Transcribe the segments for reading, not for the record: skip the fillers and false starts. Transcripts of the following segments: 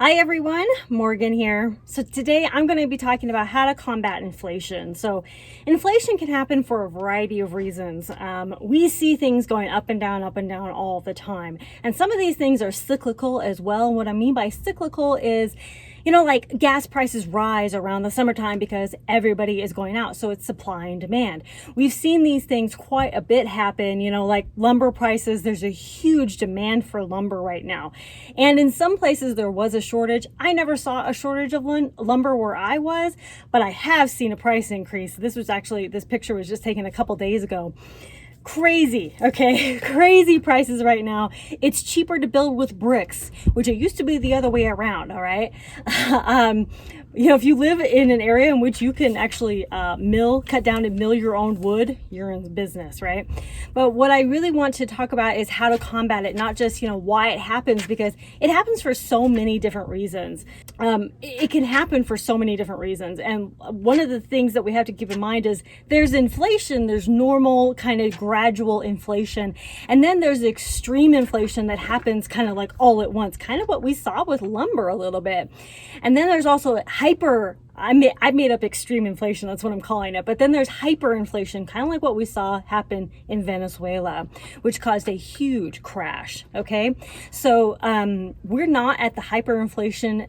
Hi everyone, Morgan here. So today I'm going to be talking about how to combat inflation. So inflation can happen for a variety of reasons. We see things going up and down all the time. And some of these things are cyclical as well. And what I mean by cyclical is, like gas prices rise around the summertime because everybody is going out. So it's supply and demand. We've seen these things quite a bit happen, like lumber prices. There's a huge demand for lumber right now. And in some places there was a shortage. I never saw a shortage of lumber where I was, but I have seen a price increase. This picture was just taken a couple days ago. Crazy, okay? Crazy prices right now. It's cheaper to build with bricks, which it used to be the other way around, all right? If you live in an area in which you can actually cut down and mill your own wood, you're in business, right? But what I really want to talk about is how to combat it, not just, why it happens, because it happens for so many different reasons. It can happen for so many different reasons. And one of the things that we have to keep in mind is there's inflation, there's normal kind of gradual inflation, and then there's extreme inflation that happens kind of like all at once, kind of what we saw with lumber a little bit. And then there's also I made up extreme inflation, that's what I'm calling it. But then there's hyperinflation, kind of like what we saw happen in Venezuela, which caused a huge crash, okay? So we're not at the hyperinflation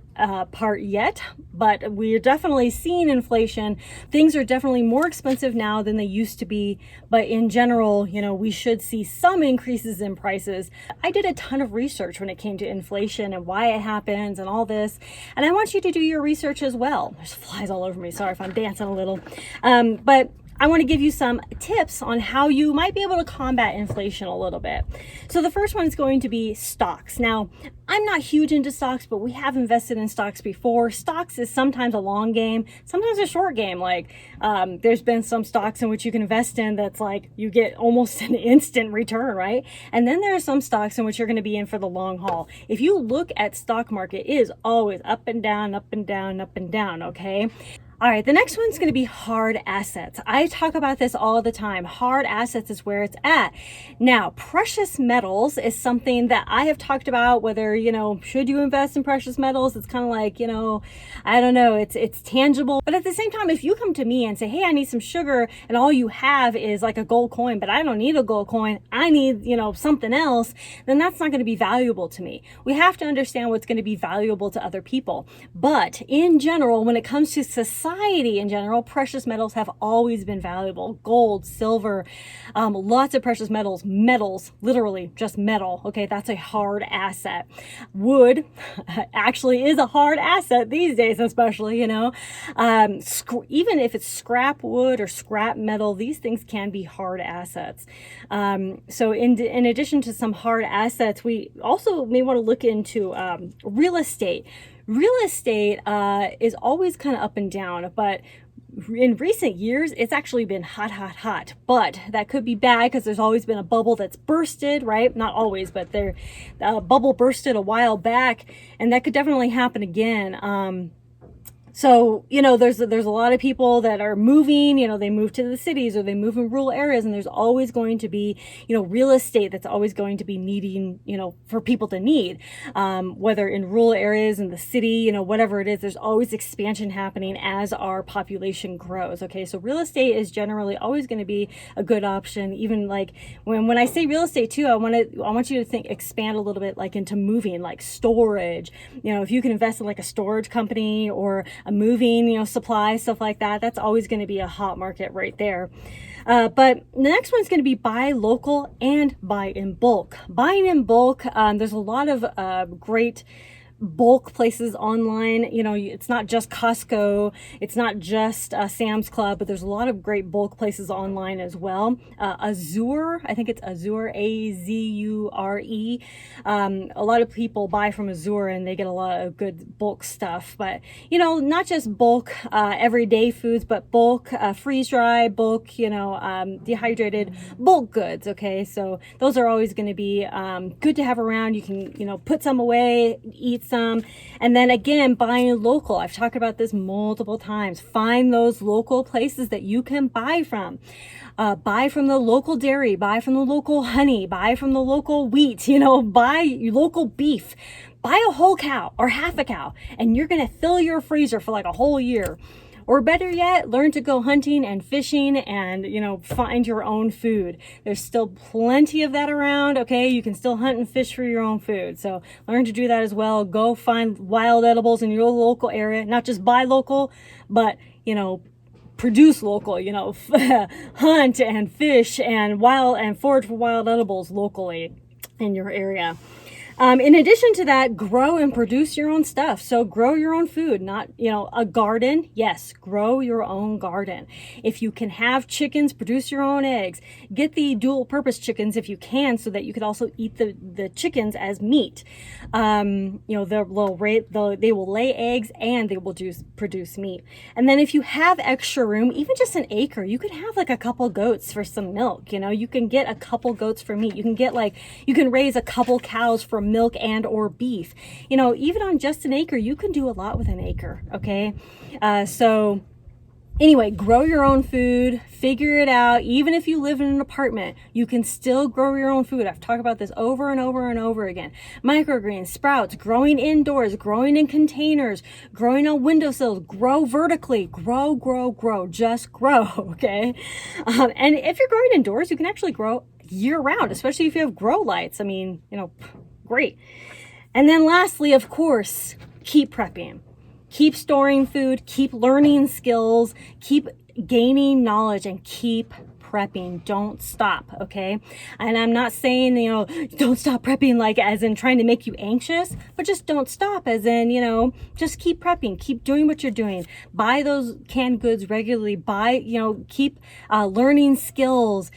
part yet, but we're definitely seeing inflation. Things are definitely more expensive now than they used to be, but in general, we should see some increases in prices. I did a ton of research when it came to inflation and why it happens and all this, and I want you to do your research as well. There's flies all over me. Sorry if I'm dancing a little. But I want to give you some tips on how you might be able to combat inflation a little bit. So the first one is going to be stocks. Now, I'm not huge into stocks, but we have invested in stocks before. Stocks is sometimes a long game, sometimes a short game. Like there's been some stocks in which you can invest in that's like you get almost an instant return, right? And then there are some stocks in which you're going to be in for the long haul. If you look at stock market, it is always up and down, up and down, up and down, okay? All right, the next one's going to be hard assets. I talk about this all the time. Hard assets is where it's at. Now, precious metals is something that I have talked about, whether, should you invest in precious metals? It's kind of like, I don't know, it's tangible. But at the same time, if you come to me and say, hey, I need some sugar, and all you have is like a gold coin, but I don't need a gold coin, I need, something else, then that's not going to be valuable to me. We have to understand what's going to be valuable to other people. But in general, when it comes to society in general, precious metals have always been valuable. Gold, silver, lots of precious metals, literally just metal. Okay, that's a hard asset. Wood actually is a hard asset these days, especially, even if it's scrap wood or scrap metal, these things can be hard assets. So in addition to some hard assets, we also may want to look into real estate. Real estate is always kind of up and down, but in recent years, it's actually been hot. But that could be bad because there's always been a bubble that's bursted, right? Not always, but a bubble bursted a while back, and that could definitely happen again. So, there's a lot of people that are moving, they move to the cities or they move in rural areas, and there's always going to be, real estate that's always going to be needing, for people to need, whether in rural areas, in the city, whatever it is, there's always expansion happening as our population grows. Okay. So real estate is generally always going to be a good option. Even like when I say real estate too, I want you to expand a little bit, like into moving, like storage, if you can invest in like a storage company or a moving, supply, stuff like that, that's always going to be a hot market right there. But the next one's going to be buy local and buy in bulk. Buying in bulk, there's a lot of great bulk places online. It's not just Costco, it's not just Sam's Club, but there's a lot of great bulk places online as well. Azure, I think it's Azure, Azure. A lot of people buy from Azure and they get a lot of good bulk stuff, but not just bulk everyday foods, but bulk freeze dry, bulk dehydrated bulk goods. Okay, so those are always going to be good to have around. You can put some away, eat some. And then again, buying local. I've talked about this multiple times. Find those local places that you can buy from. Buy from the local dairy, buy from the local honey, buy from the local wheat, buy local beef. buy a whole cow or half a cow, and you're going to fill your freezer for like a whole year. Or better yet, learn to go hunting and fishing and, find your own food. There's still plenty of that around, okay? You can still hunt and fish for your own food. So learn to do that as well. Go find wild edibles in your local area, not just buy local, but, produce local, hunt and fish and forage for wild edibles locally in your area. In addition to that, grow and produce your own stuff. So grow your own food, not, a garden. Yes, grow your own garden. If you can have chickens, produce your own eggs. Get the dual purpose chickens if you can, so that you could also eat the chickens as meat. They will lay eggs and they will produce meat. And then if you have extra room, even just an acre, you could have like a couple goats for some milk. You can get a couple goats for meat. You can raise a couple cows for milk and or beef. Even on just an acre, you can do a lot with an acre. Okay. So anyway, grow your own food, figure it out. Even if you live in an apartment, you can still grow your own food. I've talked about this over and over and over again. Microgreens, sprouts, growing indoors, growing in containers, growing on windowsills, grow vertically, grow, just grow. Okay. And if you're growing indoors, you can actually grow year round, especially if you have grow lights. Great. And then lastly, of course, keep prepping. Keep storing food, keep learning skills, keep gaining knowledge, and keep prepping. Don't stop, okay? And I'm not saying, don't stop prepping like as in trying to make you anxious, but just don't stop as in, just keep prepping. Keep doing what you're doing. Buy those canned goods regularly. Keep learning skills,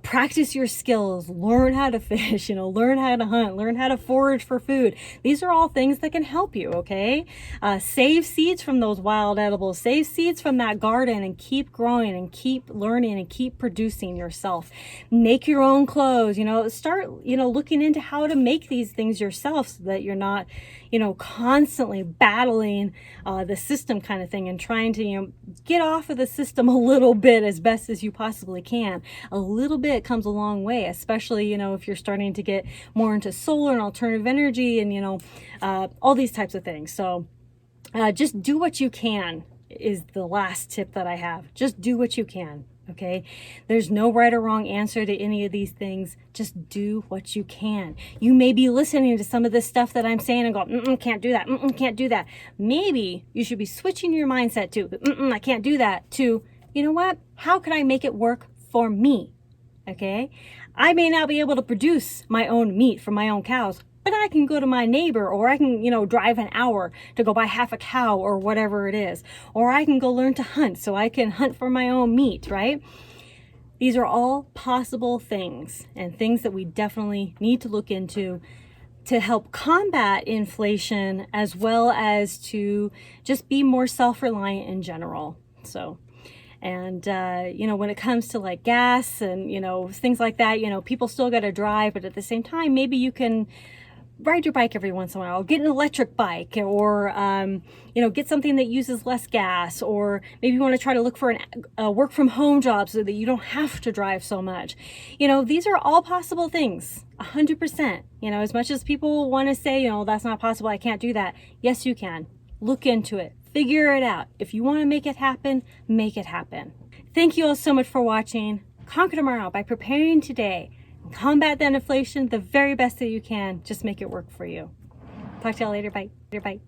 practice your skills, learn how to fish, learn how to hunt, learn how to forage for food. These are all things that can help you, okay? Save seeds from those wild edibles, save seeds from that garden, and keep growing and keep learning and keep producing yourself. Make your own clothes, start, looking into how to make these things yourself so that you're not, constantly battling the system kind of thing and trying to, get off of the system a little bit as best as you possibly can. A little bit comes a long way, especially, if you're starting to get more into solar and alternative energy and, all these types of things. So just do what you can is the last tip that I have. Just do what you can. Okay. There's no right or wrong answer to any of these things. Just do what you can. You may be listening to some of this stuff that I'm saying and go, can't do that. Can't do that. Maybe you should be switching your mindset to, I can't do that, to, you know what? How can I make it work for me? Okay. I may not be able to produce my own meat from my own cows, but I can go to my neighbor, or I can, drive an hour to go buy half a cow or whatever it is. Or I can go learn to hunt so I can hunt for my own meat, right? These are all possible things, and things that we definitely need to look into to help combat inflation, as well as to just be more self-reliant in general. So, and, when it comes to like gas and, things like that, people still got to drive, but at the same time, maybe you can ride your bike every once in a while, get an electric bike, or, get something that uses less gas, or maybe you want to try to look for a work from home job so that you don't have to drive so much. These are all possible things, 100%. As much as people want to say, that's not possible, I can't do that. Yes, you can. Look into it. Figure it out. If you want to make it happen, make it happen. Thank you all so much for watching. Conquer tomorrow by preparing today. Combat that inflation the very best that you can. Just make it work for you. Talk to y'all later. Bye.